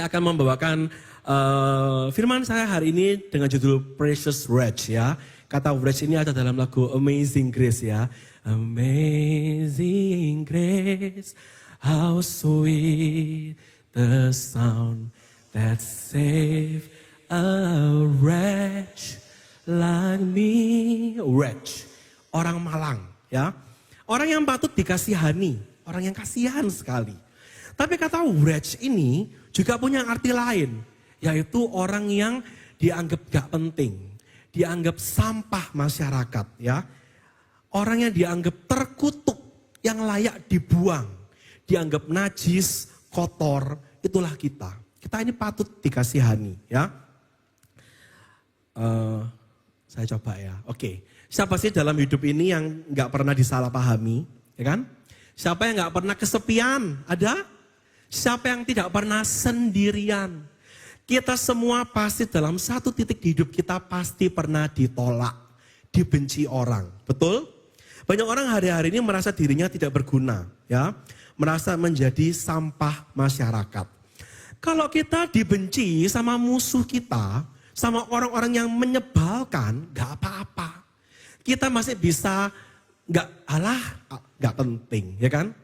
Saya akan membawakan firman saya hari ini dengan judul Precious Wretch ya. Kata wretch ini ada dalam lagu Amazing Grace ya. Amazing Grace, how sweet the sound that saved a wretch like me. Wretch, orang malang ya. Orang yang patut dikasihani, orang yang kasihan sekali. Tapi kata wretch ini juga punya arti lain, yaitu orang yang dianggap gak penting, dianggap sampah masyarakat ya. Orang yang dianggap terkutuk, yang layak dibuang, dianggap najis, kotor, itulah kita. Kita ini patut dikasihani ya. Saya coba ya, oke. Siapa sih dalam hidup ini yang gak pernah disalahpahami, ya kan? Siapa yang gak pernah kesepian, ada? Siapa yang tidak pernah sendirian? Kita semua pasti dalam satu titik di hidup kita pasti pernah ditolak, dibenci orang, betul? Banyak orang hari-hari ini merasa dirinya tidak berguna, ya, merasa menjadi sampah masyarakat. Kalau kita dibenci sama musuh kita, sama orang-orang yang menyebalkan, gak apa-apa. Kita masih bisa, gak penting, ya kan?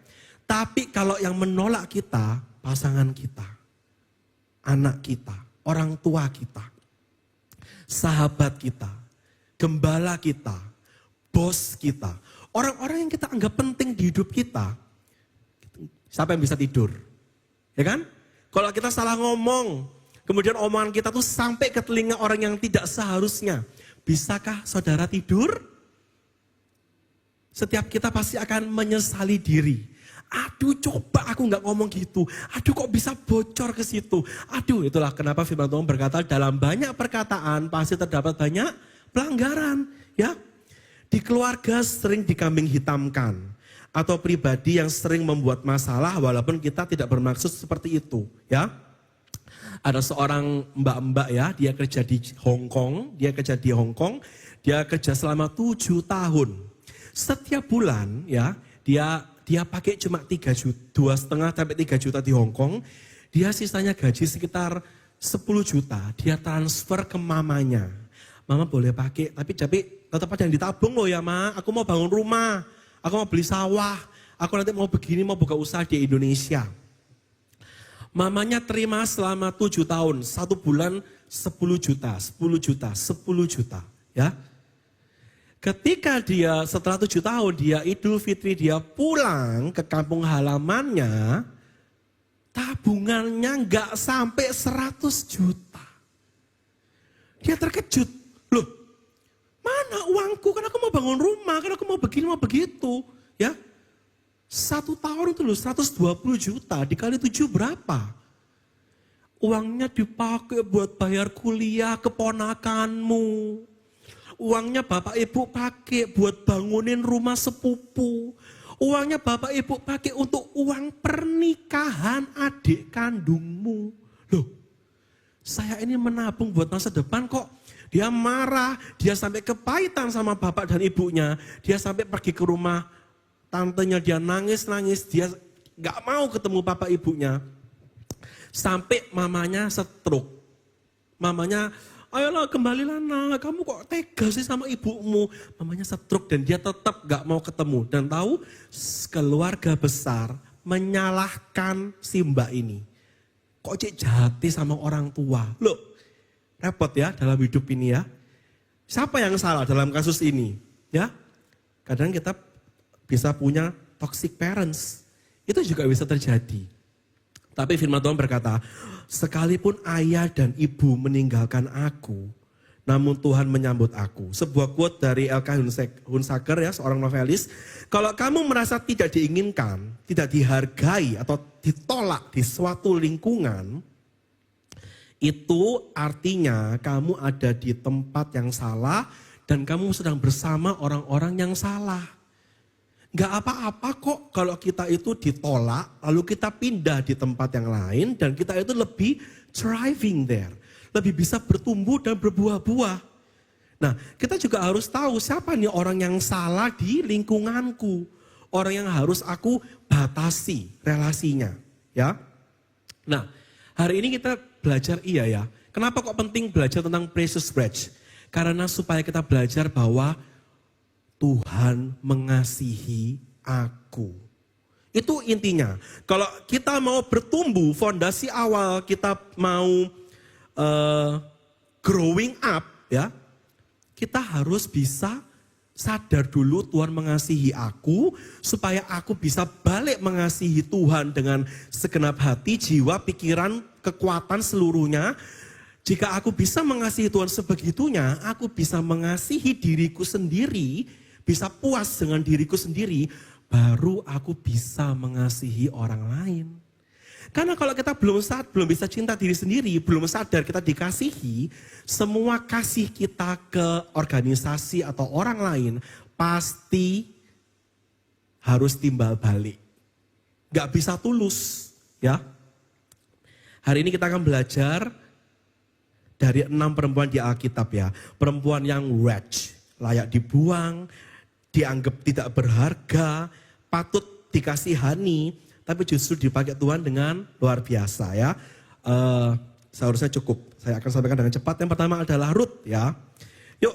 Tapi kalau yang menolak kita, pasangan kita, anak kita, orang tua kita, sahabat kita, gembala kita, bos kita, orang-orang yang kita anggap penting di hidup kita, siapa yang bisa tidur? Ya kan? Kalau kita salah ngomong, kemudian omongan kita tuh sampai ke telinga orang yang tidak seharusnya, bisakah saudara tidur? Setiap kita pasti akan menyesali diri. Aduh, coba aku nggak ngomong gitu. Aduh, kok bisa bocor ke situ. Aduh, itulah kenapa firman Tuhan berkata dalam banyak perkataan pasti terdapat banyak pelanggaran. Ya, di keluarga sering dikambing hitamkan. Atau pribadi yang sering membuat masalah walaupun kita tidak bermaksud seperti itu. Ya, ada seorang mbak-mbak ya, dia kerja di Hong Kong. Dia kerja selama 7 tahun. Setiap bulan ya, dia pakai cuma 2,5 sampai 3 juta di Hong Kong. Dia sisanya gaji sekitar 10 juta. Dia transfer ke mamanya. Mama boleh pakai, tapi tetap ada yang ditabung loh ya ma. Aku mau bangun rumah, aku mau beli sawah, aku nanti mau begini, mau buka usaha di Indonesia. Mamanya terima selama 7 tahun, 1 bulan 10 juta, 10 juta, 10 juta ya. Ketika dia setelah 7 tahun, dia Idul Fitri, dia pulang ke kampung halamannya, tabungannya nggak sampai 100 juta. Dia terkejut, loh mana uangku, kan aku mau bangun rumah, kan aku mau begini, mau begitu. Ya, 1 tahun itu loh 120 juta, dikali 7 berapa? Uangnya dipakai buat bayar kuliah keponakanmu. Uangnya bapak ibu pakai buat bangunin rumah sepupu. Uangnya bapak ibu pakai untuk uang pernikahan adik kandungmu. Loh, saya ini menabung buat masa depan kok. Dia marah, dia sampai kepahitan sama bapak dan ibunya. Dia sampai pergi ke rumah tantenya, dia nangis-nangis. Dia gak mau ketemu bapak ibunya. Sampai mamanya stroke. Mamanya, ayolah kembalilah nak, kamu kok tega sih sama ibumu. Mamanya stroke dan dia tetap gak mau ketemu. Dan tahu keluarga besar menyalahkan si mbak ini. Kok cik jati sama orang tua. Loh, repot ya dalam hidup ini ya. Siapa yang salah dalam kasus ini? Ya, kadang kita bisa punya toxic parents. Itu juga bisa terjadi. Tapi firman Tuhan berkata, sekalipun ayah dan ibu meninggalkan aku, namun Tuhan menyambut aku. Sebuah quote dari L.K. Hunsaker ya, seorang novelis. Kalau kamu merasa tidak diinginkan, tidak dihargai atau ditolak di suatu lingkungan, itu artinya kamu ada di tempat yang salah dan kamu sedang bersama orang-orang yang salah. Gak apa-apa kok kalau kita itu ditolak, lalu kita pindah di tempat yang lain dan kita itu lebih thriving there. Lebih bisa bertumbuh dan berbuah-buah. Nah, kita juga harus tahu siapa nih orang yang salah di lingkunganku. Orang yang harus aku batasi relasinya. Ya. Nah, Hari ini kita belajar ya. Kenapa kok penting belajar tentang precious bread? Karena supaya kita belajar bahwa Tuhan mengasihi aku. Itu intinya. Kalau kita mau bertumbuh, fondasi awal kita mau growing up ya, kita harus bisa sadar dulu Tuhan mengasihi aku, supaya aku bisa balik mengasihi Tuhan dengan segenap hati, jiwa, pikiran, kekuatan seluruhnya. Jika aku bisa mengasihi Tuhan sebegitunya, aku bisa mengasihi diriku sendiri, bisa puas dengan diriku sendiri, baru aku bisa mengasihi orang lain. Karena kalau kita belum bisa cinta diri sendiri, belum sadar kita dikasihi, semua kasih kita ke organisasi atau orang lain pasti harus timbal balik. Gak bisa tulus, ya. Hari ini kita akan belajar dari 6 perempuan di Alkitab ya. Perempuan yang wretch, layak dibuang, dianggap tidak berharga, patut dikasihani, tapi justru dipakai Tuhan dengan luar biasa ya. Seharusnya cukup. Saya akan sampaikan dengan cepat. Yang pertama adalah Ruth ya. Yuk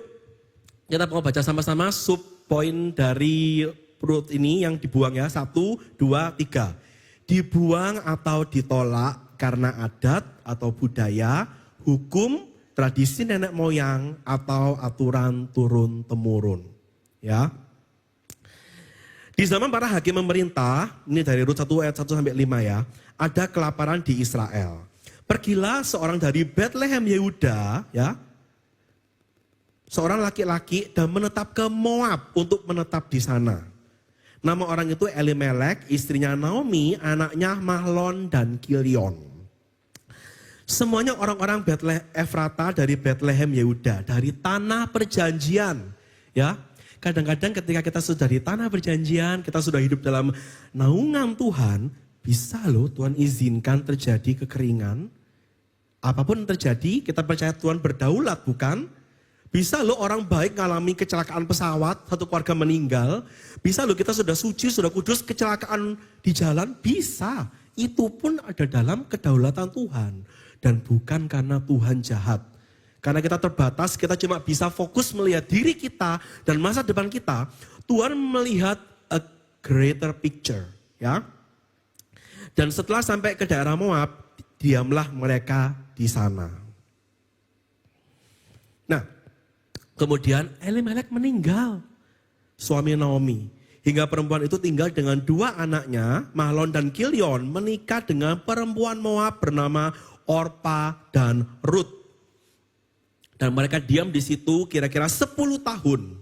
kita mau baca sama-sama sub poin dari Ruth ini yang dibuang ya. 1, 2, 3. Dibuang atau ditolak karena adat atau budaya, hukum, tradisi nenek moyang atau aturan turun-temurun. Ya. Di zaman para hakim memerintah, ini dari Rut 1 ayat 1 sampai 5 ya, ada kelaparan di Israel. Pergilah seorang dari Bethlehem Yehuda, ya, seorang laki-laki dan menetap ke Moab untuk menetap di sana. Nama orang itu Elimelek, istrinya Naomi, anaknya Mahlon dan Kilion. Semuanya orang-orang Efrata dari Bethlehem Yehuda, dari tanah perjanjian, ya. Kadang-kadang ketika kita sudah di tanah perjanjian, kita sudah hidup dalam naungan Tuhan, bisa loh Tuhan izinkan terjadi kekeringan. Apapun yang terjadi, kita percaya Tuhan berdaulat, bukan? Bisa loh orang baik ngalami kecelakaan pesawat, satu keluarga meninggal. Bisa loh kita sudah suci, sudah kudus, kecelakaan di jalan, bisa. Itu pun ada dalam kedaulatan Tuhan. Dan bukan karena Tuhan jahat. Karena kita terbatas, kita cuma bisa fokus melihat diri kita dan masa depan kita. Tuhan melihat a greater picture, ya. Dan setelah sampai ke daerah Moab, diamlah mereka di sana. Nah, kemudian Elimelek meninggal, suami Naomi. Hingga perempuan itu tinggal dengan 2 anaknya, Mahlon dan Kilion, menikah dengan perempuan Moab bernama Orpa dan Ruth. Dan mereka diam di situ kira-kira 10 tahun.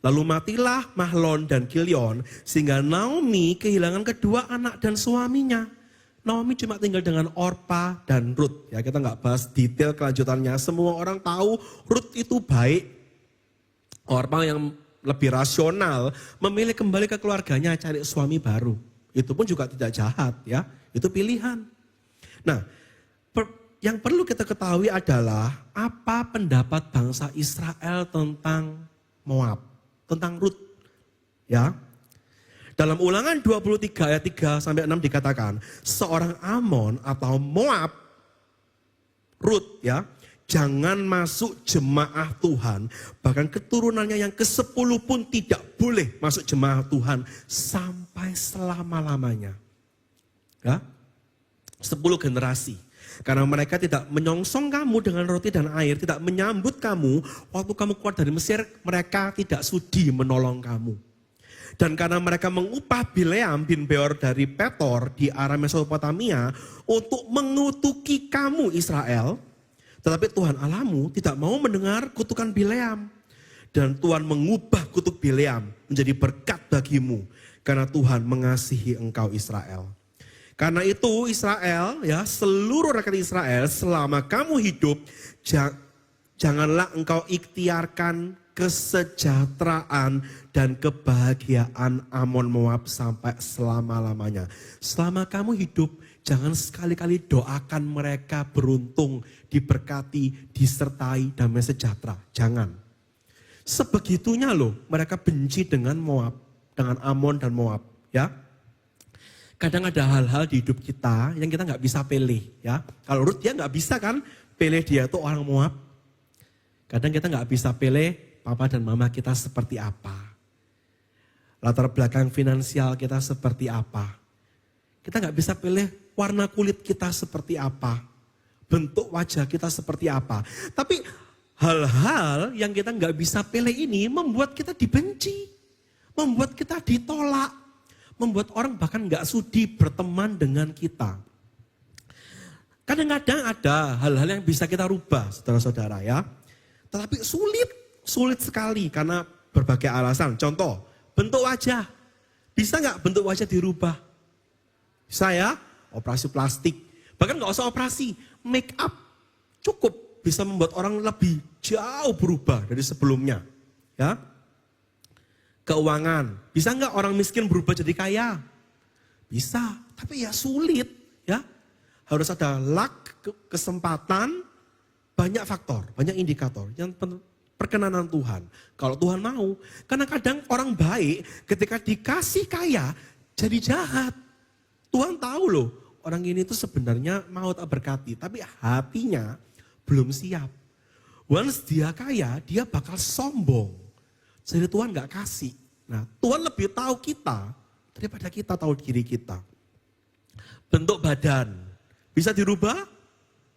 Lalu matilah Mahlon dan Kilion, sehingga Naomi kehilangan kedua anak dan suaminya. Naomi cuma tinggal dengan Orpa dan Ruth. Ya, kita nggak bahas detail kelanjutannya. Semua orang tahu Ruth itu baik. Orpa yang lebih rasional memilih kembali ke keluarganya, cari suami baru. Itu pun juga tidak jahat ya. Itu pilihan. Nah, yang perlu kita ketahui adalah apa pendapat bangsa Israel tentang Moab, tentang Ruth. Ya. Dalam Ulangan 23 ayat 3 sampai 6 dikatakan, seorang Amon atau Moab, Ruth ya, jangan masuk jemaah Tuhan, bahkan keturunannya yang ke-10 pun tidak boleh masuk jemaah Tuhan sampai selama-lamanya. Ya. 10 generasi. Karena mereka tidak menyongsong kamu dengan roti dan air, tidak menyambut kamu waktu kamu keluar dari Mesir, mereka tidak sudi menolong kamu. Dan karena mereka mengupah Bileam bin Beor dari Petor di arah Mesopotamia untuk mengutuki kamu Israel, tetapi Tuhan Allahmu tidak mau mendengar kutukan Bileam. Dan Tuhan mengubah kutuk Bileam menjadi berkat bagimu, karena Tuhan mengasihi engkau Israel. Karena itu Israel, ya, seluruh rakyat Israel, selama kamu hidup, janganlah engkau ikhtiarkan kesejahteraan dan kebahagiaan Amon Moab sampai selama-lamanya. Selama kamu hidup, jangan sekali-kali doakan mereka beruntung, diberkati, disertai, damai sejahtera. Jangan. Sebegitunya loh mereka benci dengan Moab, dengan Amon dan Moab, ya. Kadang ada hal-hal di hidup kita yang kita nggak bisa pilih, ya. Kalau Ruth dia nggak bisa kan pilih dia itu orang Moab. Kadang kita nggak bisa pilih papa dan mama kita seperti apa. Latar belakang finansial kita seperti apa. Kita nggak bisa pilih warna kulit kita seperti apa. Bentuk wajah kita seperti apa. Tapi hal-hal yang kita nggak bisa pilih ini membuat kita dibenci. Membuat kita ditolak. Membuat orang bahkan nggak sudi berteman dengan kita. Kadang-kadang ada hal-hal yang bisa kita rubah, saudara-saudara ya. Tetapi sulit sekali karena berbagai alasan. Contoh, bentuk wajah. Bisa nggak bentuk wajah dirubah? Bisa ya, operasi plastik. Bahkan nggak usah operasi, make up cukup bisa membuat orang lebih jauh berubah dari sebelumnya. Ya. Keuangan, bisa nggak orang miskin berubah jadi kaya? Bisa, tapi ya sulit ya. Harus ada luck, kesempatan, banyak faktor, banyak indikator. Yang perkenanan Tuhan. Kalau Tuhan mau, karena kadang orang baik ketika dikasih kaya jadi jahat. Tuhan tahu loh, orang ini tuh sebenarnya mau tak berkati, tapi hatinya belum siap. Once dia kaya, dia bakal sombong. Jadi Tuhan gak kasih. Nah, Tuhan lebih tahu kita daripada kita tahu diri kita. Bentuk badan, bisa dirubah?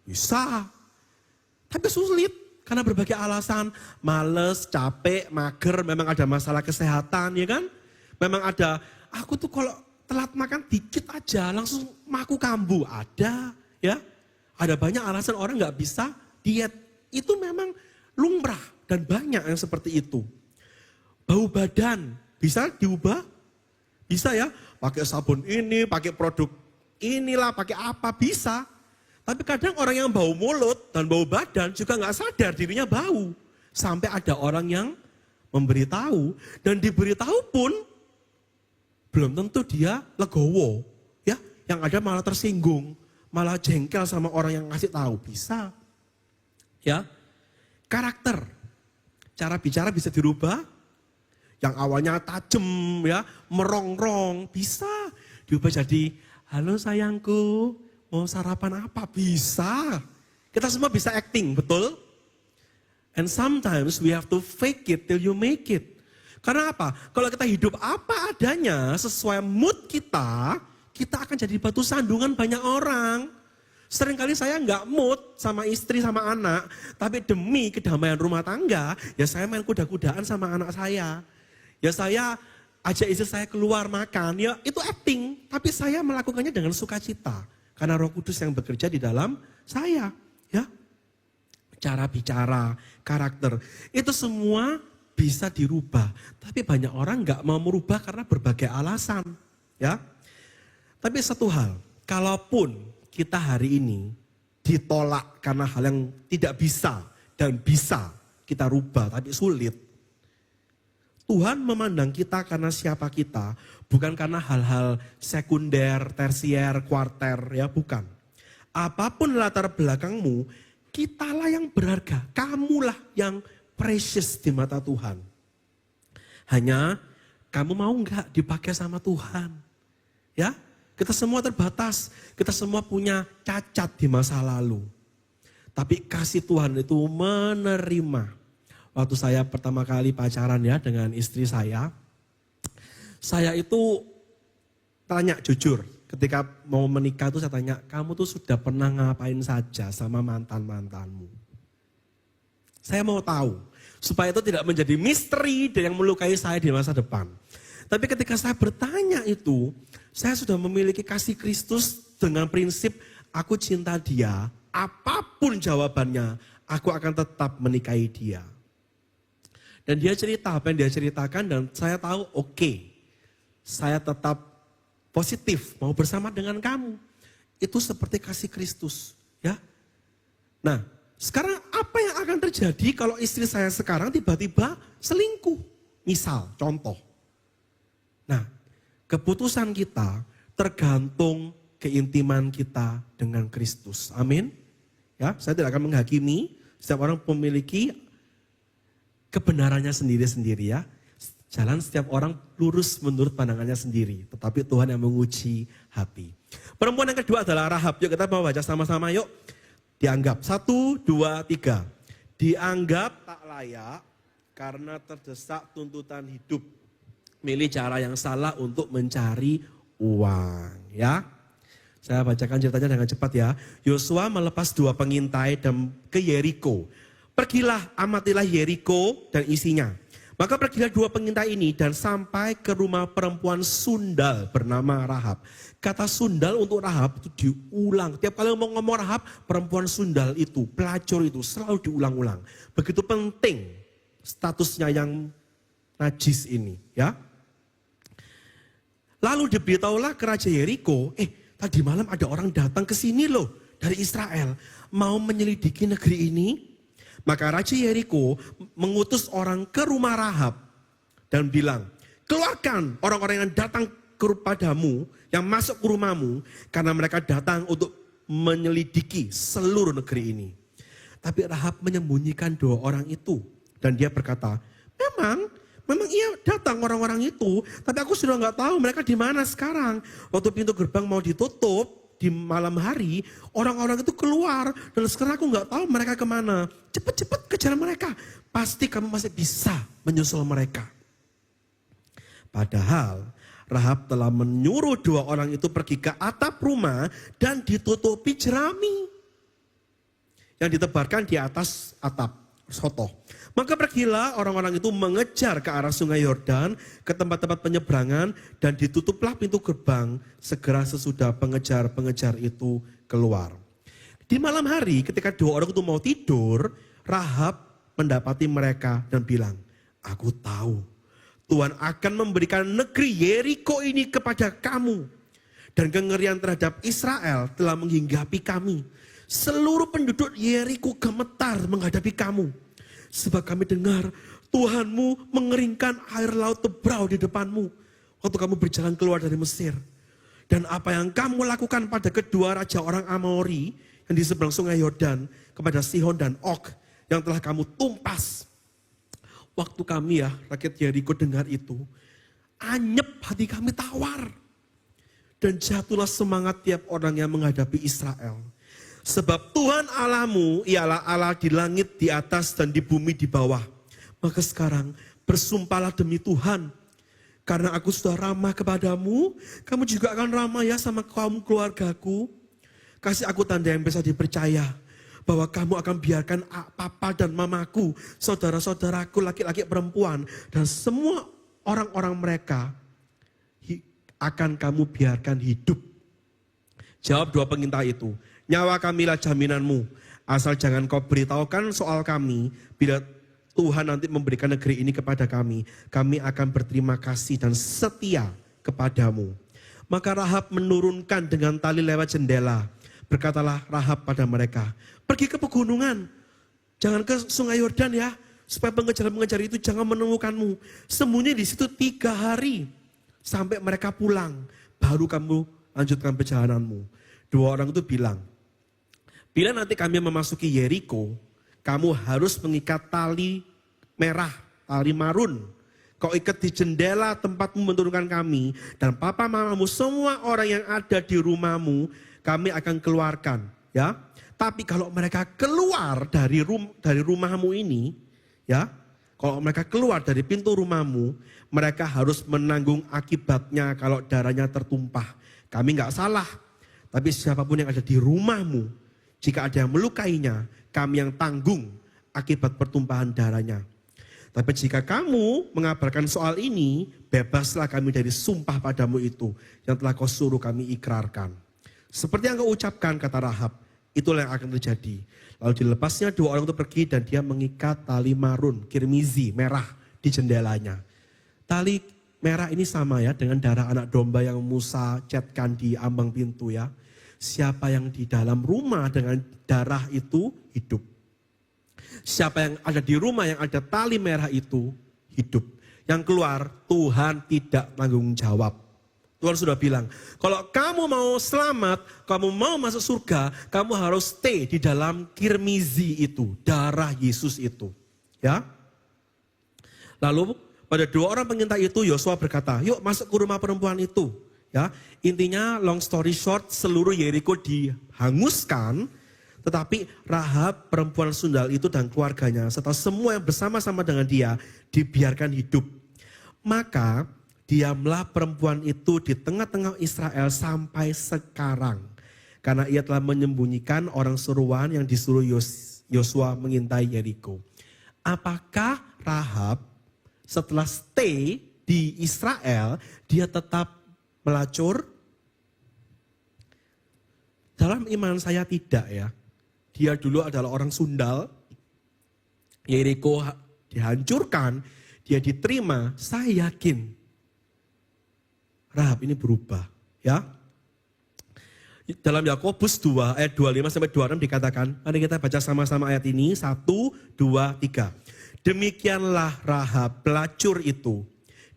Bisa. Tapi sulit, karena berbagai alasan. Males, capek, mager, memang ada masalah kesehatan, ya kan? Memang ada, aku tuh kalau telat makan dikit aja, langsung maku kambuh. Ada, ya. Ada banyak alasan orang gak bisa diet. Itu memang lumrah dan banyak yang seperti itu. Bau badan, bisa diubah? Bisa ya, pakai sabun ini, pakai produk inilah, pakai apa, bisa. Tapi kadang orang yang bau mulut dan bau badan juga gak sadar dirinya bau. Sampai ada orang yang memberitahu, dan diberitahu pun belum tentu dia legowo. Ya, yang ada malah tersinggung, malah jengkel sama orang yang ngasih tahu. Bisa. Ya, karakter, cara bicara bisa dirubah. Yang awalnya tajem ya, merongrong, bisa diubah jadi, halo sayangku, mau sarapan apa? Bisa. Kita semua bisa acting, betul? And sometimes we have to fake it till you make it. Karena apa? Kalau kita hidup apa adanya, sesuai mood kita, kita akan jadi batu sandungan banyak orang. Seringkali saya nggak mood sama istri, sama anak, tapi demi kedamaian rumah tangga, ya saya main kuda-kudaan sama anak saya. Ya saya ajak istri saya keluar makan, ya itu acting. Tapi saya melakukannya dengan sukacita. Karena Roh Kudus yang bekerja di dalam saya. Ya, cara bicara, karakter, itu semua bisa dirubah. Tapi banyak orang nggak mau merubah karena berbagai alasan. Ya, tapi satu hal, kalaupun kita hari ini ditolak karena hal yang tidak bisa dan bisa kita rubah, tapi sulit. Tuhan memandang kita karena siapa kita, bukan karena hal-hal sekunder, tersier, kuarter, ya bukan. Apapun latar belakangmu, kitalah yang berharga, kamulah yang precious di mata Tuhan. Hanya kamu mau enggak dipakai sama Tuhan? Ya, kita semua terbatas, kita semua punya cacat di masa lalu. Tapi kasih Tuhan itu menerima. Waktu saya pertama kali pacaran ya dengan istri saya itu tanya jujur, ketika mau menikah tuh saya tanya, kamu tuh sudah pernah ngapain saja sama mantan-mantanmu? Saya mau tahu, supaya itu tidak menjadi misteri dan yang melukai saya di masa depan. Tapi ketika saya bertanya itu, saya sudah memiliki kasih Kristus dengan prinsip, aku cinta dia, apapun jawabannya, aku akan tetap menikahi dia. Dan dia cerita apa yang dia ceritakan dan saya tahu oke, saya tetap positif mau bersama dengan kamu. Itu seperti kasih Kristus, ya. Nah, sekarang apa yang akan terjadi kalau istri saya sekarang tiba-tiba selingkuh? Misal, contoh. Nah, keputusan kita tergantung keintiman kita dengan Kristus. Amin. Ya, saya tidak akan menghakimi, setiap orang memiliki kebenarannya sendiri-sendiri ya. Jalan setiap orang lurus menurut pandangannya sendiri. Tetapi Tuhan yang menguji hati. Perempuan yang kedua adalah Rahab. Yuk kita mau baca sama-sama yuk. Dianggap. 1, 2, 3. Dianggap tak layak karena terdesak tuntutan hidup. Milih cara yang salah untuk mencari uang. Ya. Saya bacakan ceritanya dengan cepat ya. Yosua melepas 2 pengintai dan ke Yeriko. Pergilah, amatilah Yeriko dan isinya. Maka pergilah 2 pengintai ini dan sampai ke rumah perempuan sundal bernama Rahab. Kata sundal untuk Rahab itu diulang. Tiap kali ngomong Rahab, perempuan sundal itu, pelacur itu selalu diulang-ulang. Begitu penting statusnya yang najis ini. Ya. Lalu diberitahulah ke Raja Yeriko, tadi malam ada orang datang ke sini loh dari Israel. Mau menyelidiki negeri ini. Maka Raja Yeriko mengutus orang ke rumah Rahab dan bilang, keluarkan orang-orang yang datang kepadamu, yang masuk ke rumahmu, karena mereka datang untuk menyelidiki seluruh negeri ini. Tapi Rahab menyembunyikan 2 orang itu. Dan dia berkata, memang iya datang orang-orang itu, tapi aku sudah nggak tahu mereka di mana sekarang. Waktu pintu gerbang mau ditutup, di malam hari, orang-orang itu keluar. Dan sekarang aku nggak tahu mereka kemana. Cepat-cepat kejar mereka. Pasti kamu masih bisa menyusul mereka. Padahal Rahab telah menyuruh 2 orang itu pergi ke atap rumah dan ditutupi jerami yang ditebarkan di atas atap sotoh. Maka pergilah orang-orang itu mengejar ke arah sungai Yordan, ke tempat-tempat penyeberangan, dan ditutuplah pintu gerbang segera sesudah pengejar-pengejar itu keluar. Di malam hari ketika 2 orang itu mau tidur, Rahab mendapati mereka dan bilang, aku tahu Tuhan akan memberikan negeri Yeriko ini kepada kamu. Dan kengerian terhadap Israel telah menghinggapi kami. Seluruh penduduk Yeriko gemetar menghadapi kamu. Sebab kami dengar Tuhanmu mengeringkan air laut Tebrau di depanmu waktu kamu berjalan keluar dari Mesir. Dan apa yang kamu lakukan pada kedua raja orang Amori yang di seberang sungai Yordan, kepada Sihon dan Og yang telah kamu tumpas. Waktu kami rakyat Yeriko dengar itu, anyep hati kami tawar. Dan jatuhlah semangat tiap orang yang menghadapi Israel. Sebab Tuhan Allahmu ialah Allah di langit di atas dan di bumi di bawah. Maka sekarang bersumpahlah demi Tuhan. Karena aku sudah ramah kepadamu, kamu juga akan ramah ya sama kaum keluargaku. Kasih aku tanda yang bisa dipercaya. Bahwa kamu akan biarkan papa dan mamaku, saudara-saudaraku laki-laki perempuan. Dan semua orang-orang mereka akan kamu biarkan hidup. Jawab 2 pengintai itu. Nyawa kamilah jaminanmu, asal jangan kau beritahukan soal kami. Bila Tuhan nanti memberikan negeri ini kepada kami akan berterima kasih dan setia kepadamu. Maka Rahab menurunkan dengan tali lewat jendela. Berkatalah Rahab pada mereka, pergi ke pegunungan, jangan ke sungai Yordan ya, supaya pengejar-pengejar itu jangan menemukanmu. Sembunyi di situ 3 hari, sampai mereka pulang, baru kamu lanjutkan perjalananmu. 2 orang itu bilang, bila nanti kami memasuki Yeriko, kamu harus mengikat tali merah, tali marun. Kau ikat di jendela tempatmu menurunkan kami. Dan papa mamamu, semua orang yang ada di rumahmu, kami akan keluarkan. Ya, tapi kalau mereka keluar dari rumahmu ini, ya, kalau mereka keluar dari pintu rumahmu, mereka harus menanggung akibatnya kalau darahnya tertumpah. Kami nggak salah, tapi siapapun yang ada di rumahmu, jika ada yang melukainya, kami yang tanggung akibat pertumpahan darahnya. Tapi jika kamu mengabarkan soal ini, bebaslah kami dari sumpah padamu itu yang telah kau suruh kami ikrarkan. Seperti yang kau ucapkan, kata Rahab, itulah yang akan terjadi. Lalu dilepasnya 2 orang itu pergi dan dia mengikat tali marun, kirmizi, merah di jendelanya. Tali merah ini sama ya dengan darah anak domba yang Musa catkan di ambang pintu ya. Siapa yang di dalam rumah dengan darah itu hidup. Siapa yang ada di rumah yang ada tali merah itu hidup. Yang keluar Tuhan tidak tanggung jawab. Tuhan sudah bilang, kalau kamu mau selamat, kamu mau masuk surga, kamu harus stay di dalam kirmizi itu, darah Yesus itu. Ya. Lalu Pada dua orang pengintai itu Yosua berkata, yuk masuk ke rumah perempuan itu. Ya, intinya long story short, seluruh Yeriko dihanguskan, tetapi Rahab perempuan sundal itu dan keluarganya serta semua yang bersama-sama dengan dia dibiarkan hidup. Maka diamlah perempuan itu di tengah-tengah Israel sampai sekarang, karena ia telah menyembunyikan orang suruhan yang disuruh Yosua mengintai Yeriko. Apakah Rahab setelah stay di Israel, dia tetap melacur? Dalam iman saya tidak ya. Dia dulu adalah orang sundal, Yeriko dihancurkan, dia diterima. Saya yakin Rahab ini berubah. Ya. Dalam Yakobus 2 ayat 25 sampai 26 dikatakan, mari kita baca sama-sama ayat ini, 1, 2, 3. Demikianlah Rahab pelacur itu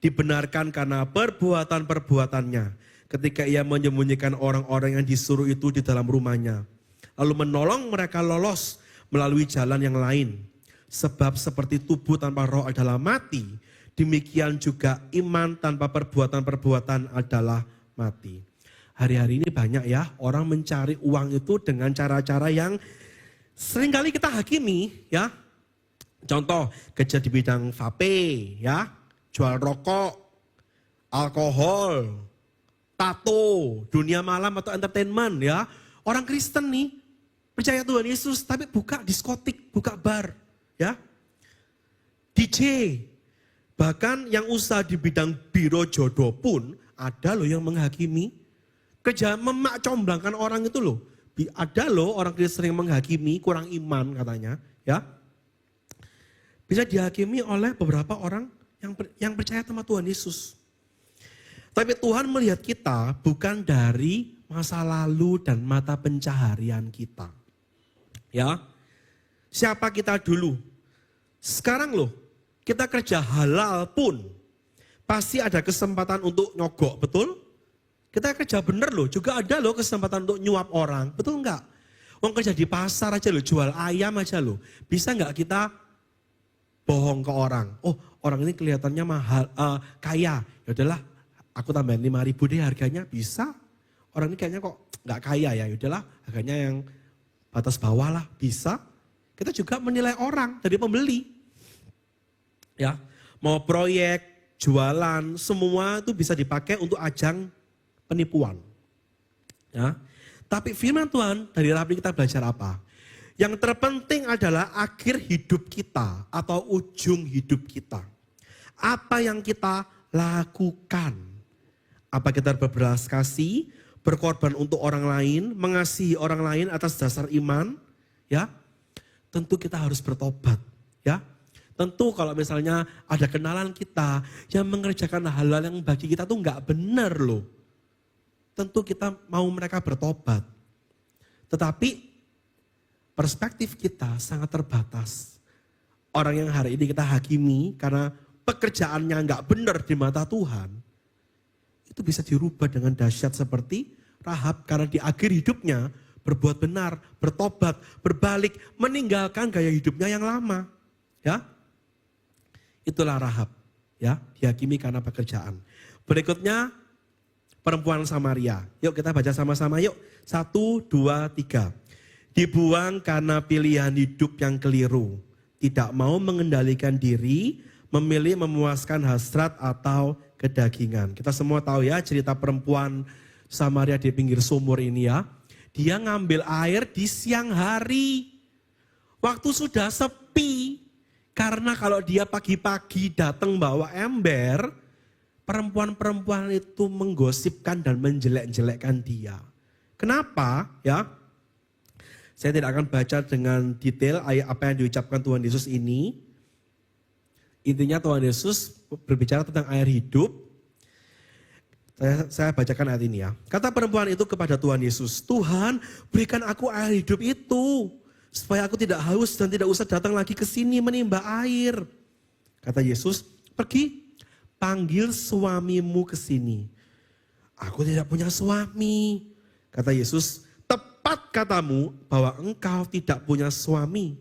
dibenarkan karena perbuatan-perbuatannya ketika ia menyembunyikan orang-orang yang disuruh itu di dalam rumahnya. Lalu menolong mereka lolos melalui jalan yang lain. Sebab seperti tubuh tanpa roh adalah mati, demikian juga iman tanpa perbuatan-perbuatan adalah mati. Hari-hari ini banyak ya orang mencari uang itu dengan cara-cara yang seringkali kita hakimi ya. Contoh, kerja di bidang vape, ya, jual rokok, alkohol, tato, dunia malam atau entertainment, ya. Orang Kristen nih, percaya Tuhan Yesus, tapi buka diskotik, buka bar, ya. DJ, bahkan yang usaha di bidang biro jodoh pun ada loh yang menghakimi. Kerja memak comblangkan orang itu loh. Ada loh orang Kristen yang menghakimi, kurang iman katanya, ya. Bisa dihakimi oleh beberapa orang yang percaya sama Tuhan Yesus. Tapi Tuhan melihat kita bukan dari masa lalu dan mata pencaharian kita. Ya, siapa kita dulu? Sekarang loh, kita kerja halal pun pasti ada kesempatan untuk nyogok, betul? Kita kerja bener loh, juga ada loh kesempatan untuk nyuap orang, betul enggak? Orang kerja di pasar aja loh, jual ayam aja loh. Bisa enggak kita bohong ke orang? Oh, orang ini kelihatannya mahal, kaya. Ya udahlah, aku tambahin 5.000 deh harganya, bisa. Orang ini kayaknya kok nggak kaya ya, udahlah harganya yang batas bawah lah, bisa. Kita juga menilai orang dari pembeli. Ya, mau proyek, jualan, semua itu bisa dipakai untuk ajang penipuan. Ya, tapi firman Tuhan dari Rahab ini kita belajar apa? Yang terpenting adalah akhir hidup kita atau ujung hidup kita. Apa yang kita lakukan? Apa kita berbelas kasih, berkorban untuk orang lain, mengasihi orang lain atas dasar iman? Ya, tentu kita harus bertobat. Ya, tentu kalau misalnya ada kenalan kita yang mengerjakan hal-hal yang bagi kita tuh nggak benar loh. Tentu kita mau mereka bertobat. Tetapi perspektif kita sangat terbatas. Orang yang hari ini kita hakimi karena pekerjaannya nggak benar di mata Tuhan, itu bisa dirubah dengan dahsyat seperti Rahab karena di akhir hidupnya berbuat benar, bertobat, berbalik, meninggalkan gaya hidupnya yang lama. Ya, itulah Rahab. Ya, dihakimi karena pekerjaan. Berikutnya perempuan Samaria. Yuk kita baca sama-sama yuk. 1, 2, 3. Dibuang karena pilihan hidup yang keliru. Tidak mau mengendalikan diri, memilih memuaskan hasrat atau kedagingan. Kita semua tahu ya cerita perempuan Samaria di pinggir sumur ini ya. Dia ngambil air di siang hari. Waktu sudah sepi. Karena kalau dia pagi-pagi datang bawa ember, perempuan-perempuan itu menggosipkan dan menjelek-jelekkan dia. Kenapa? Ya, saya tidak akan baca dengan detail ayat apa yang diucapkan Tuhan Yesus ini. Intinya Tuhan Yesus berbicara tentang air hidup. Saya bacakan ayat ini ya. Kata perempuan itu kepada Tuhan Yesus, Tuhan berikan aku air hidup itu. Supaya aku tidak haus dan tidak usah datang lagi ke sini menimba air. Kata Yesus, pergi panggil suamimu ke sini. Aku tidak punya suami. Kata Yesus, tepat katamu bahwa engkau tidak punya suami.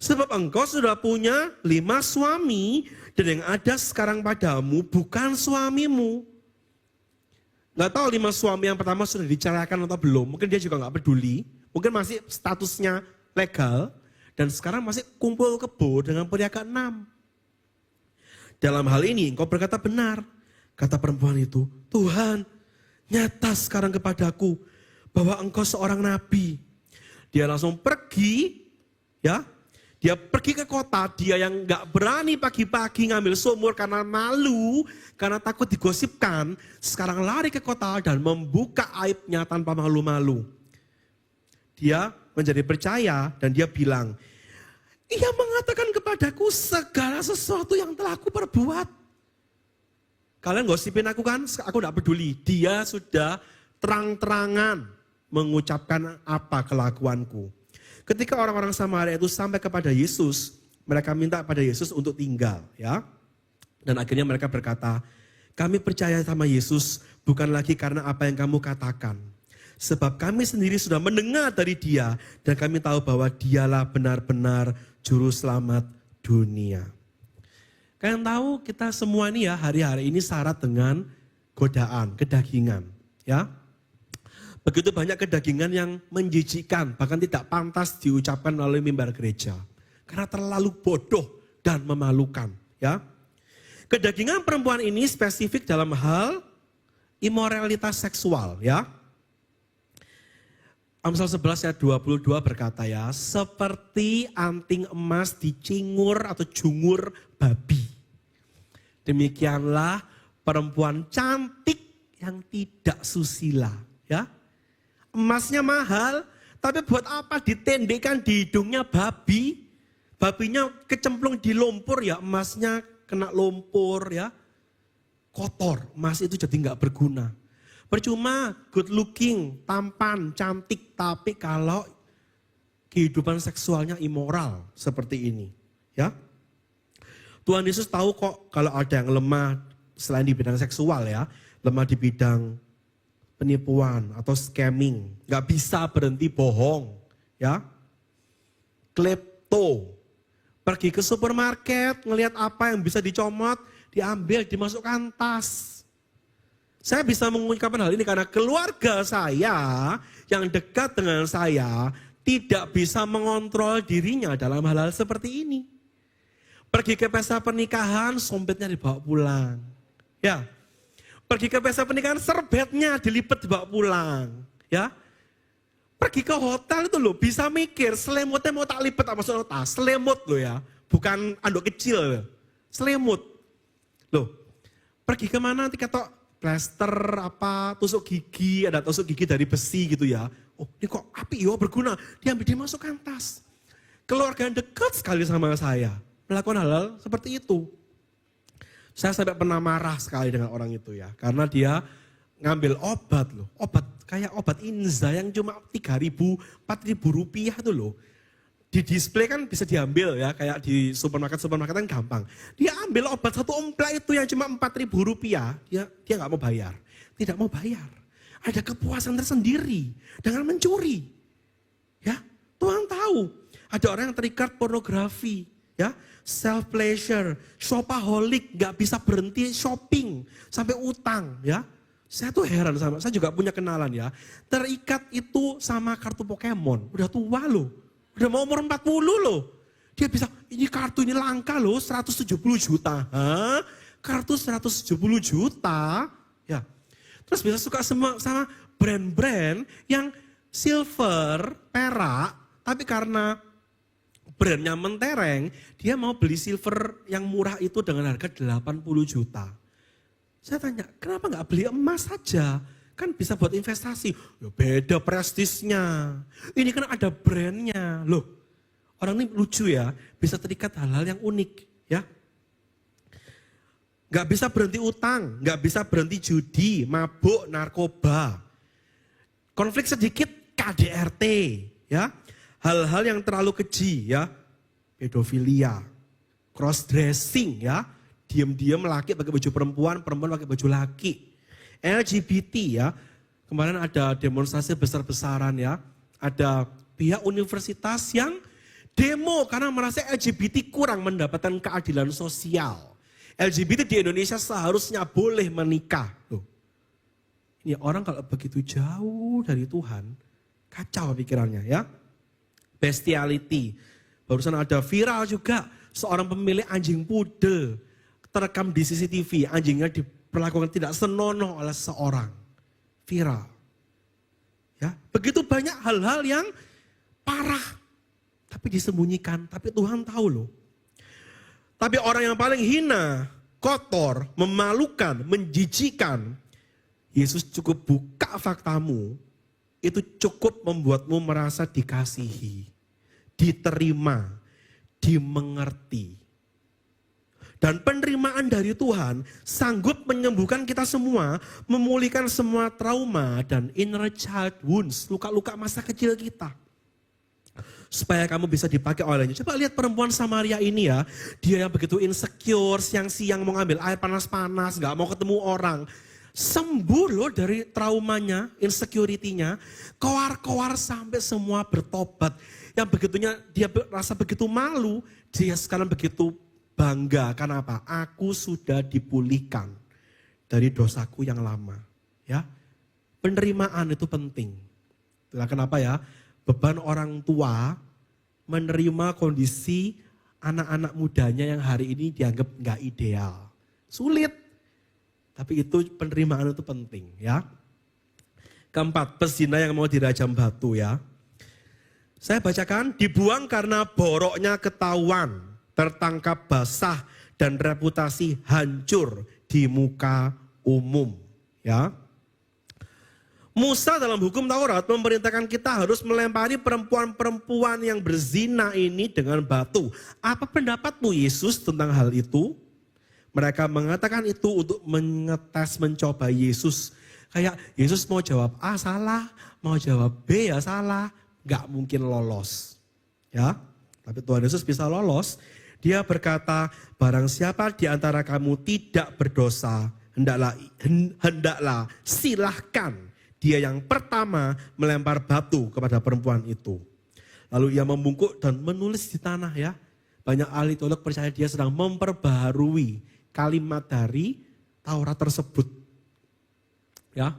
Sebab engkau sudah punya 5 suami dan yang ada sekarang padamu bukan suamimu. Gak tahu 5 suami yang pertama sudah diceraikan atau belum. Mungkin dia juga gak peduli. Mungkin masih statusnya legal. Dan sekarang masih kumpul kebo dengan pria ke-6. Dalam hal ini engkau berkata benar. Kata perempuan itu, Tuhan nyata sekarang kepadaku bahwa engkau seorang nabi. Dia langsung pergi, ya. Dia pergi ke kota, dia yang gak berani pagi-pagi ngambil sumur karena malu, karena takut digosipkan. Sekarang lari ke kota dan membuka aibnya tanpa malu-malu. Dia menjadi percaya dan dia bilang, ia mengatakan kepadaku segala sesuatu yang telah aku perbuat. Kalian gosipin aku kan, aku gak peduli. Dia sudah terang-terangan mengucapkan apa kelakuanku. Ketika orang-orang Samaria itu sampai kepada Yesus, mereka minta pada Yesus untuk tinggal, ya. Dan akhirnya mereka berkata, kami percaya sama Yesus bukan lagi karena apa yang kamu katakan. Sebab kami sendiri sudah mendengar dari dia dan kami tahu bahwa dialah benar-benar juru selamat dunia. Kalian tahu kita semua ini ya hari-hari ini syarat dengan godaan, kedagingan, ya. Begitu banyak kedagingan yang menjijikkan, bahkan tidak pantas diucapkan melalui mimbar gereja. Karena terlalu bodoh dan memalukan. Ya. Kedagingan perempuan ini spesifik dalam hal imoralitas seksual. Ya. Amsal 11 ayat 22 berkata ya, seperti anting emas dicingur atau jungur babi. Demikianlah perempuan cantik yang tidak susila. Ya. Emasnya mahal, tapi buat apa ditendekkan di hidungnya babi? Babinya kecemplung di lumpur ya, emasnya kena lumpur ya. Kotor, emas itu jadi nggak berguna. Percuma good looking, tampan, cantik, tapi kalau kehidupan seksualnya immoral seperti ini. Ya, Tuhan Yesus tahu kok kalau ada yang lemah selain di bidang seksual ya, lemah di bidang penipuan atau scamming, nggak bisa berhenti bohong, ya, klepto, pergi ke supermarket, ngelihat apa yang bisa dicomot, diambil, dimasukkan tas. Saya bisa mengucapkan hal ini karena keluarga saya yang dekat dengan saya tidak bisa mengontrol dirinya dalam hal-hal seperti ini. Pergi ke pesta pernikahan, sompetnya dibawa pulang, ya. Pergi ke pesta pernikahan, serbetnya dilipet dibawa pulang. Ya. Pergi ke hotel itu loh, bisa mikir, selimutnya mau tak lipet apa masuk tas. Selimut loh ya, bukan anduk kecil. Selimut. Loh, pergi kemana nanti ketok plaster, apa, tusuk gigi, ada tusuk gigi dari besi gitu ya. Oh ini kok api ya berguna, diambil dimasukkan tas. Keluarga yang dekat sekali sama saya, melakukan hal-hal seperti itu. Saya sampai pernah marah sekali dengan orang itu ya. Karena dia ngambil obat loh. Obat kayak obat Inza yang cuma 3.000, 4.000 rupiah tuh loh. Di display kan bisa diambil ya. Kayak di supermarket kan gampang. Dia ambil obat satu omplak itu yang cuma 4.000 rupiah. Dia gak mau bayar. Tidak mau bayar. Ada kepuasan tersendiri dengan mencuri. Ya, Tuhan tahu. Ada orang yang terikat pornografi. Ya, self pleasure, shopaholic, gak bisa berhenti shopping sampai utang ya. Saya tuh heran sama, saya juga punya kenalan ya. Terikat itu sama kartu Pokemon, udah tua loh. Udah mau umur 40 loh. Dia bisa, ini kartu ini langka loh, 170 juta. Hah? Kartu 170 juta? Ya. Terus bisa suka sama brand-brand yang silver, perak, tapi karena brandnya mentereng, dia mau beli silver yang murah itu dengan harga 80 juta. Saya tanya, kenapa nggak beli emas saja? Kan bisa buat investasi. Ya beda prestisnya. Ini kan ada brandnya. Loh, orang ini lucu ya, bisa terikat hal-hal yang unik. Ya, nggak bisa berhenti utang, nggak bisa berhenti judi, mabuk, narkoba. Konflik sedikit, KDRT. Ya, hal-hal yang terlalu keji ya, pedofilia, cross dressing ya, diam-diam laki pakai baju perempuan, perempuan pakai baju laki, LGBT ya, kemarin ada demonstrasi besar-besaran ya, ada pihak universitas yang Demo karena merasa LGBT kurang mendapatkan keadilan sosial. LGBT di Indonesia seharusnya boleh menikah. Loh. Ini orang kalau begitu jauh dari Tuhan, kacau pikirannya ya. Bestiality. Barusan ada viral juga, seorang pemilik anjing pudel terekam di CCTV, anjingnya diperlakukan tidak senonoh oleh seorang. Viral. Ya, begitu banyak hal-hal yang parah, tapi disembunyikan, tapi Tuhan tahu loh. Tapi orang yang paling hina, kotor, memalukan, menjijikan, Yesus cukup buka faktamu, itu cukup membuatmu merasa dikasihi, diterima, dimengerti. Dan penerimaan dari Tuhan sanggup menyembuhkan kita semua, memulihkan semua trauma dan inner child wounds, luka-luka masa kecil kita. Supaya kamu bisa dipakai olehnya. Coba lihat perempuan Samaria ini ya. Dia yang begitu insecure, siang-siang mau ngambil air panas-panas, gak mau ketemu orang. Sembuh loh dari traumanya, insecurity-nya. Koar-koar sampai semua bertobat. Yang begitunya dia rasa begitu malu, dia sekarang begitu bangga. Karena apa? Aku sudah dipulihkan dari dosaku yang lama. Ya, penerimaan itu penting. Itulah kenapa ya? Beban orang tua menerima kondisi anak-anak mudanya yang hari ini dianggap nggak ideal. Sulit. Tapi itu penerimaan itu penting ya. Keempat, pezina yang mau dirajam batu ya. Saya bacakan, dibuang karena boroknya ketahuan, tertangkap basah dan reputasi hancur di muka umum ya. Musa dalam hukum Taurat memerintahkan kita harus melempari perempuan-perempuan yang berzina ini dengan batu. Apa pendapatmu Yesus tentang hal itu? Mereka mengatakan itu untuk mengetes, mencoba Yesus. Kayak Yesus mau jawab A salah, mau jawab B ya salah. Gak mungkin lolos. Ya, tapi Tuhan Yesus bisa lolos. Dia berkata, barang siapa di antara kamu tidak berdosa, hendaklah silahkan dia yang pertama melempar batu kepada perempuan itu. Lalu ia membungkuk dan menulis di tanah ya. Banyak ahli teolog percaya dia sedang memperbaharui kalimat dari Taurat tersebut. Ya.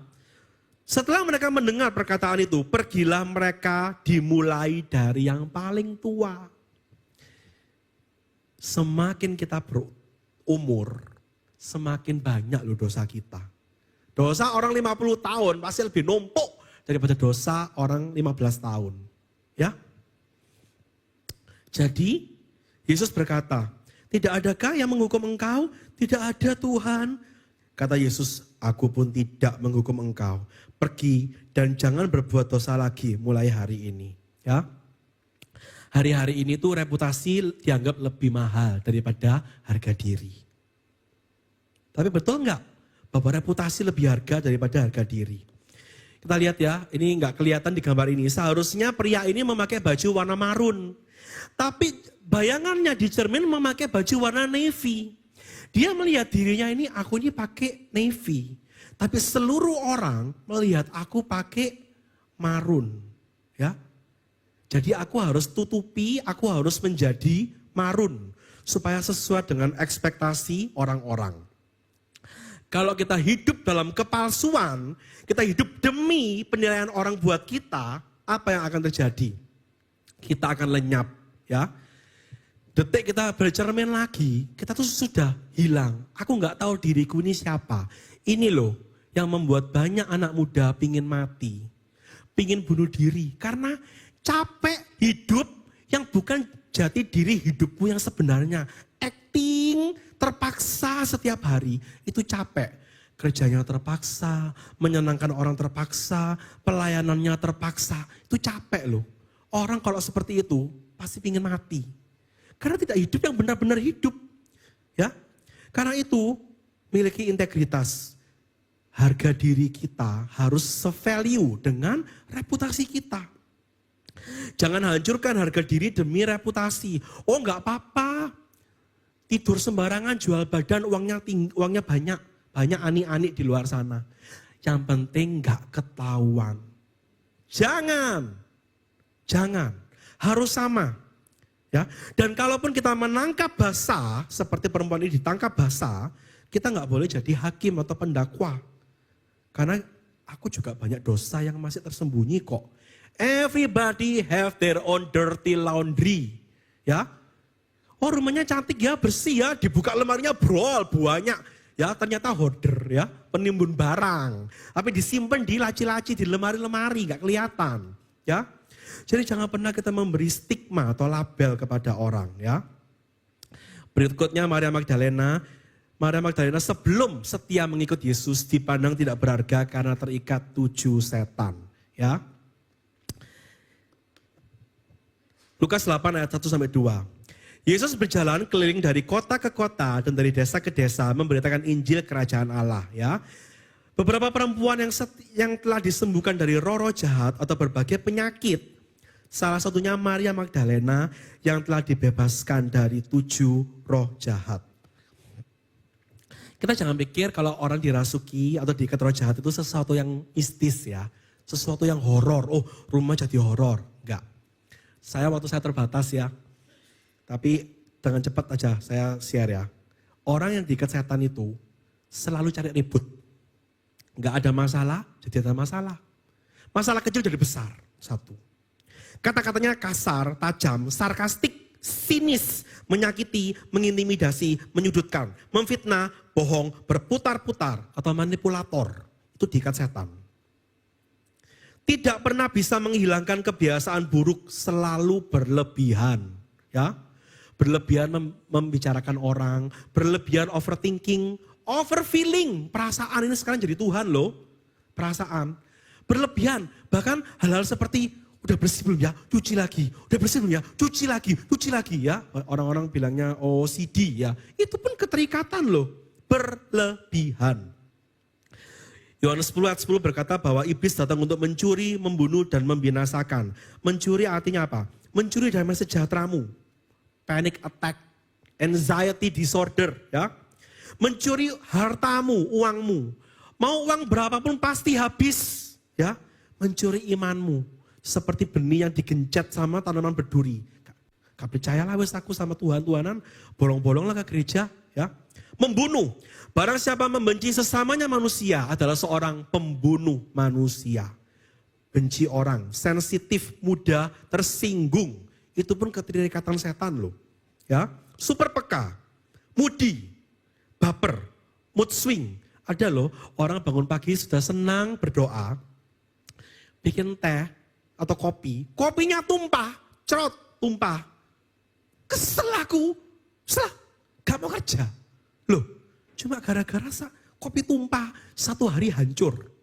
Setelah mereka mendengar perkataan itu, pergilah mereka dimulai dari yang paling tua. Semakin kita berumur, semakin banyak loh dosa kita. Dosa orang 50 tahun pasti lebih numpuk daripada dosa orang 15 tahun. Ya. Jadi Yesus berkata, tidak adakah yang menghukum engkau? Tidak ada Tuhan. Kata Yesus, aku pun tidak menghukum engkau. Pergi dan jangan berbuat dosa lagi mulai hari ini. Ya. Hari-hari ini tuh reputasi dianggap lebih mahal daripada harga diri. Tapi betul enggak? Bahwa reputasi lebih harga daripada harga diri. Kita lihat ya, ini enggak kelihatan di gambar ini. Seharusnya pria ini memakai baju warna marun. Tapi bayangannya di cermin memakai baju warna navy. Dia melihat dirinya ini, aku ini pakai navy. Tapi seluruh orang melihat aku pakai marun. Ya. Jadi aku harus tutupi, aku harus menjadi marun. Supaya sesuai dengan ekspektasi orang-orang. Kalau kita hidup dalam kepalsuan, kita hidup demi penilaian orang buat kita, apa yang akan terjadi? Kita akan lenyap, ya. Detik kita bercermin lagi, kita tuh sudah hilang. Aku nggak tahu diriku ini siapa. Ini loh yang membuat banyak anak muda pingin mati, pingin bunuh diri, karena capek hidup yang bukan jati diri hidupmu yang sebenarnya. Acting terpaksa setiap hari, itu capek. Kerjanya terpaksa, menyenangkan orang terpaksa, pelayanannya terpaksa, itu capek loh. Orang kalau seperti itu pasti ingin mati. Karena tidak hidup yang benar-benar hidup. Ya, karena itu miliki integritas. Harga diri kita harus se-value dengan reputasi kita. Jangan hancurkan harga diri demi reputasi. Oh enggak apa-apa. Tidur sembarangan, jual badan, uangnya banyak. Banyak anik-anik di luar sana. Yang penting enggak ketahuan. Jangan. Harus sama. Ya, dan kalaupun kita menangkap basah, seperti perempuan ini ditangkap basah, kita nggak boleh jadi hakim atau pendakwa. Karena aku juga banyak dosa yang masih tersembunyi kok. Everybody have their own dirty laundry. Ya, oh rumahnya cantik ya, bersih ya, dibuka lemarinya brol, banyak. Ya ternyata hoarder ya, penimbun barang. Tapi disimpan di laci-laci, di lemari-lemari, nggak kelihatan. Ya, jadi jangan pernah kita memberi stigma atau label kepada orang ya. Berikutnya Maria Magdalena. Maria Magdalena sebelum setia mengikut Yesus dipandang tidak berharga karena terikat 7 setan. Ya. Lukas 8 ayat 1-2. Yesus berjalan keliling dari kota ke kota dan dari desa ke desa memberitakan Injil Kerajaan Allah. Ya. Beberapa perempuan yang telah disembuhkan dari roh-roh jahat atau berbagai penyakit. Salah satunya Maria Magdalena yang telah dibebaskan dari 7 roh jahat. Kita jangan pikir kalau orang dirasuki atau diikat roh jahat itu sesuatu yang mistis ya. Sesuatu yang horor. Oh rumah jadi horor. Enggak. Waktu saya terbatas ya. Tapi dengan cepat aja saya share ya. Orang yang diikat setan itu selalu cari ribut. Enggak ada masalah, jadi ada masalah. Masalah kecil jadi besar. 1. Kata-katanya kasar, tajam, sarkastik, sinis, menyakiti, mengintimidasi, menyudutkan, memfitnah, bohong, berputar-putar, atau manipulator. Itu diikat setan. Tidak pernah bisa menghilangkan kebiasaan buruk, selalu berlebihan. Ya, berlebihan membicarakan orang, berlebihan overthinking, overfeeling. Perasaan ini sekarang jadi Tuhan loh. Perasaan. Berlebihan. Bahkan hal-hal seperti udah bersih belum ya? Cuci lagi. Udah bersih belum ya? Cuci lagi ya. Orang-orang bilangnya OCD ya. Itu pun keterikatan loh. Berlebihan. Yohanes 10 ayat 10 berkata bahwa iblis datang untuk mencuri, membunuh, dan membinasakan. Mencuri artinya apa? Mencuri damai sejahteramu. Panic attack, anxiety disorder. Ya. Mencuri hartamu, uangmu. Mau uang berapapun pasti habis. Ya. Mencuri imanmu. Seperti benih yang digencet sama tanaman berduri. Gak percayalah wes aku sama Tuhan-Tuhanan, bolong-bolong lah ke gereja. Ya. Membunuh. Barang siapa membenci sesamanya manusia adalah seorang pembunuh manusia. Benci orang, sensitif, mudah, tersinggung. Itu pun keterikatan setan loh. Ya, super peka, moody, baper, mood swing. Ada loh orang bangun pagi sudah senang berdoa, bikin teh atau kopi, kopinya tumpah, cerot, tumpah. Kesel aku, gak mau kerja. Loh, cuma gara-gara kopi tumpah, 1 hari hancur.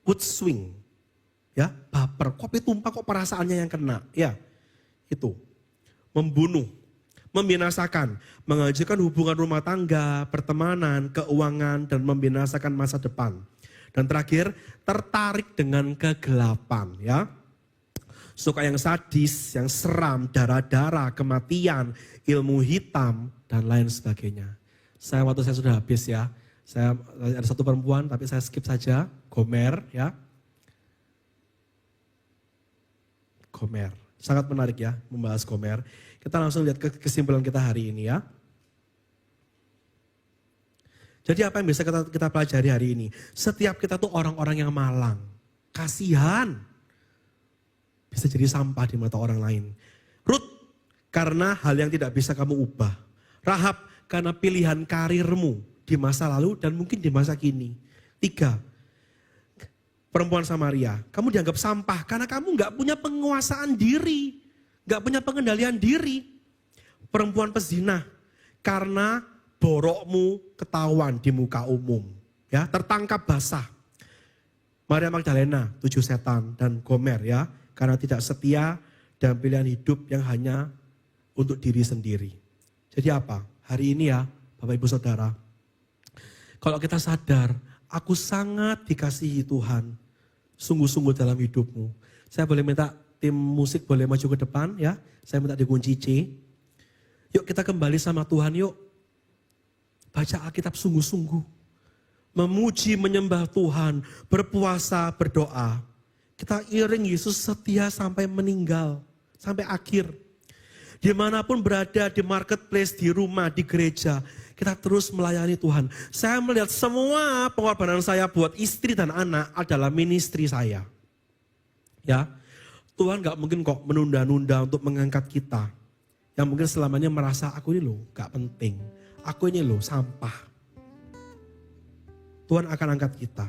Mood swing, ya baper, kopi tumpah kok perasaannya yang kena, ya. Itu membunuh, membinasakan, menghancurkan hubungan rumah tangga, pertemanan, keuangan, dan membinasakan masa depan. Dan terakhir, tertarik dengan kegelapan. Ya, suka yang sadis, yang seram, darah-darah, kematian, ilmu hitam, dan lain sebagainya. Waktu saya sudah habis ya. Saya ada satu perempuan, tapi saya skip saja. Gomer, ya. Gomer. Sangat menarik ya membahas Gomer. Kita langsung lihat kesimpulan kita hari ini ya. Jadi apa yang bisa kita pelajari hari ini? Setiap kita tuh orang-orang yang malang. Kasihan. Bisa jadi sampah di mata orang lain. Rut, karena hal yang tidak bisa kamu ubah. Rahab, karena pilihan karirmu di masa lalu dan mungkin di masa kini. 3. Perempuan Samaria, kamu dianggap sampah karena kamu gak punya penguasaan diri. Gak punya pengendalian diri. Perempuan pezina, karena borokmu ketahuan di muka umum. Ya, tertangkap basah. Maria Magdalena, 7 setan, dan Gomer ya. Karena tidak setia dan pilihan hidup yang hanya untuk diri sendiri. Jadi apa? Hari ini ya, Bapak Ibu Saudara. Kalau kita sadar, aku sangat dikasihi Tuhan. Sungguh-sungguh dalam hidupmu. Saya boleh minta tim musik boleh maju ke depan ya. Saya minta dikunci C. Yuk kita kembali sama Tuhan yuk. Baca Alkitab sungguh-sungguh. Memuji, menyembah Tuhan. Berpuasa, berdoa. Kita iring Yesus setia sampai meninggal. Sampai akhir. Dimanapun berada, di marketplace, di rumah, di gereja, kita terus melayani Tuhan. Saya melihat semua pengorbanan saya buat istri dan anak adalah ministry saya. Ya, Tuhan gak mungkin kok menunda-nunda untuk mengangkat kita. Yang mungkin selamanya merasa aku ini loh gak penting. Aku ini loh sampah. Tuhan akan angkat kita.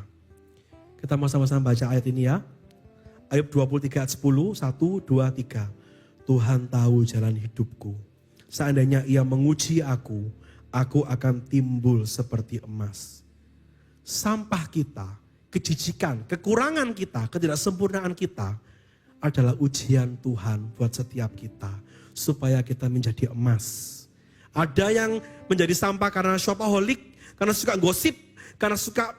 Kita mau sama-sama baca ayat ini ya. Ayub 23 ayat 10, 1, 2, 3. Tuhan tahu jalan hidupku. Seandainya ia menguji aku akan timbul seperti emas. Sampah kita, kejijikan, kekurangan kita, ketidaksempurnaan kita adalah ujian Tuhan buat setiap kita. Supaya kita menjadi emas. Ada yang menjadi sampah karena shopaholic, karena suka gosip, karena suka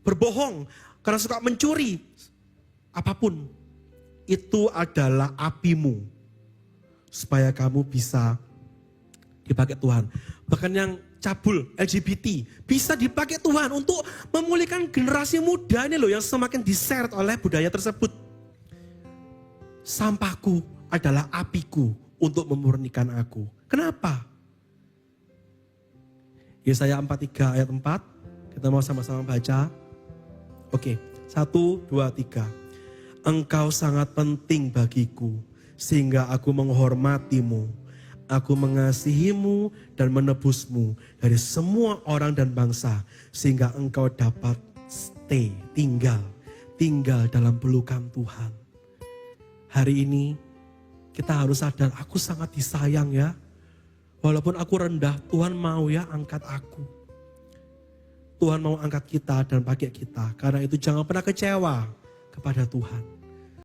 berbohong, karena suka mencuri. Apapun, itu adalah apimu. Supaya kamu bisa dipakai Tuhan. Bahkan yang cabul, LGBT, bisa dipakai Tuhan untuk memulihkan generasi muda ini loh yang semakin diseret oleh budaya tersebut. Sampahku adalah apiku untuk memurnikan aku. Kenapa? Yesaya 43 ayat 4, kita mau sama-sama baca. Oke, 1, 2, 3. Engkau sangat penting bagiku, sehingga aku menghormatimu. Aku mengasihimu dan menebusmu dari semua orang dan bangsa. Sehingga engkau dapat tinggal dalam pelukan Tuhan. Hari ini kita harus sadar aku sangat disayang ya. Walaupun aku rendah, Tuhan mau ya angkat aku. Tuhan mau angkat kita dan pakai kita. Karena itu jangan pernah kecewa kepada Tuhan.